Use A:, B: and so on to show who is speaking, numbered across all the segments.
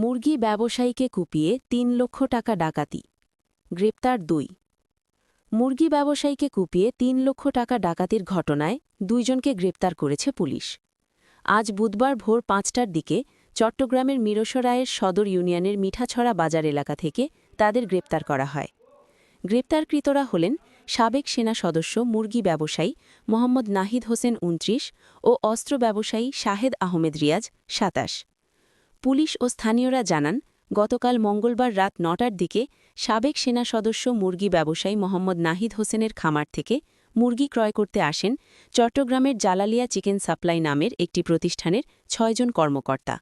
A: মুরগি ব্যবসায়ীকে কুপিয়ে ৩ লক্ষ টাকা ডাকাতি। গ্রেপ্তার ২। মুরগি ব্যবসায়ীকে কুপিয়ে ৩ লক্ষ টাকা ডাকাতির ঘটনায় ২ জনকে গ্রেপ্তার করেছে পুলিশ। আজ বুধবার ভোর ৫টার দিকে চট্টগ্রামের মিরসরাইয়ের সদর ইউনিয়নের মিঠাছড়া বাজার এলাকা থেকে তাদের গ্রেপ্তার করা হয়। গ্রেপ্তারকৃতরা হলেন সাবেক সেনা সদস্য মুরগি ব্যবসায়ী মোহাম্মদ নাহিদ হোসেন ২৯ ও অস্ত্র ব্যবসায়ী শাহেদ আহমেদ রিয়াজ ২৭। পুলিশ ও স্থানীয়রা জানান, গতকাল মঙ্গলবার রাত ৯টার দিকে সাবেক সেনা সদস্য মুরগি ব্যবসায়ী মোহাম্মদ নাহিদ হোসেনের খামার থেকে মুরগি ক্রয় করতে আসেন চট্টগ্রামের জালালিয়া চিকেন সাপ্লাই নামের একটি প্রতিষ্ঠানের ৬ জন কর্মকর্তা।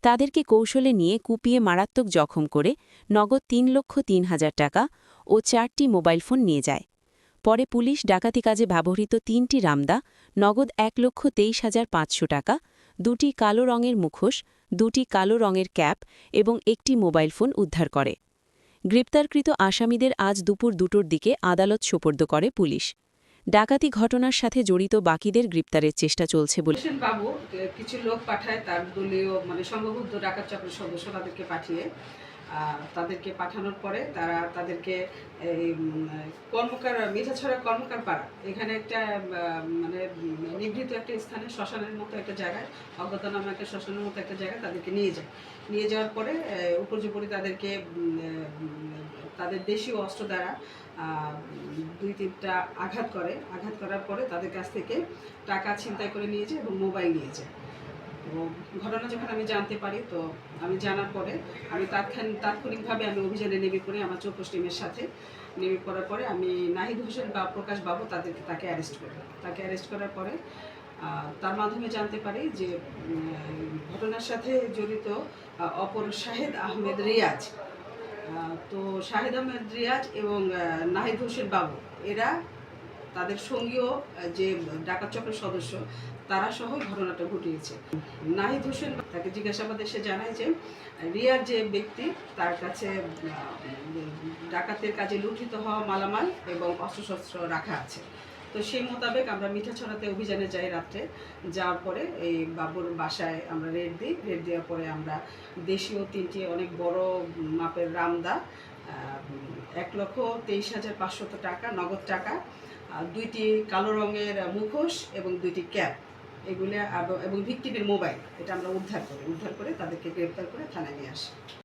A: তাদেরকে কৌশলে নিয়ে কুপিয়ে মারাত্মক জখম করে নগদ ৩,০৩,০০০ টাকা ও ৪টি মোবাইল ফোন নিয়ে যায়। পরে পুলিশ ডাকাতি কাজে ব্যবহৃত ৩টি রামদা, নগদ ১,২৩,৫০০ টাকা, ২টি কালো রঙের মুখোশ, ২টি কালো রঙের ক্যাপ এবং একটি মোবাইল ফোন উদ্ধার করে। গ্রেপ্তারকৃত আসামিদের আজ দুপুর ২টোর দিকে আদালত সোপর্দ করে পুলিশ। ডাকাতি ঘটনার সাথে জড়িত বাকিদের গ্রেপ্তারের চেষ্টা চলছে বলে
B: বাবু কিছু লোক পাঠায়, তার দলীয় সংঘবদ্ধ ডাকাত চক্রের সদস্য তাদেরকে পাঠানোর পরে তারা তাদেরকে মিঠাছড়া কর্মকার পাড়া এখানে একটা নিভৃত একটা স্থানে শ্মশানের মতো একটা জায়গায়, অজ্ঞাত নামে একটা শ্মশানের মতো একটা জায়গায় তাদেরকে নিয়ে যাওয়ার পরে উপর্যুপরি তাদেরকে তাদের দেশীয় অস্ত্র দ্বারা ২-৩টা আঘাত করার পরে তাদের কাছ থেকে টাকা ছিনতাই করে নিয়ে যায় এবং মোবাইল নিয়ে যায়। তো ঘটনা যখন আমি জানতে পারি, তো আমি জানার পরে আমি তাৎক্ষণিকভাবে আমি অভিযানে নেমে পড়ি আমার চৌকস টিমের সাথে। নেমে পড়ার পরে আমি নাহিদ হোসেন বা প্রকাশ বাবু তাকে অ্যারেস্ট করি। তাকে অ্যারেস্ট করার পরে তার মাধ্যমে জানতে পারি যে ঘটনার সাথে জড়িত অপর শাহেদ আহমেদ রিয়াজ। তো শাহেদ আহমেদ রিয়াজ এবং নাহিদ হোসেন বাবু এরা তাদের সঙ্গীয় যে ডাকাত চক্রের সদস্য তারা সহ ঘটনাটা ঘটিয়েছে। নাহিদ হোসেন তাকে জিজ্ঞাসাবাদে সে জানায় যে রিয়ার যে ব্যক্তি, তার কাছে ডাকাতের কাজে লুণ্ঠিত হওয়া মালামাল এবং অস্ত্রশস্ত্র রাখা আছে। তো সেই মোতাবেক আমরা মিঠাছড়াতে অভিযানে যাই রাত্রে। যাওয়ার পরে এই বাবুর বাসায় আমরা রেড দেওয়ার পরে আমরা দেশীয় 3টি অনেক বড় মাপের রামদা, ১,২৩,৫০০ টাকা নগদ টাকা, 2টি কালো রঙের মুখোশ এবং 2টি ক্যাপ, এগুলো এবং ভিকটিমের মোবাইল, এটা আমরা উদ্ধার করে তাদেরকে গ্রেপ্তার করে থানায় নিয়ে আসি।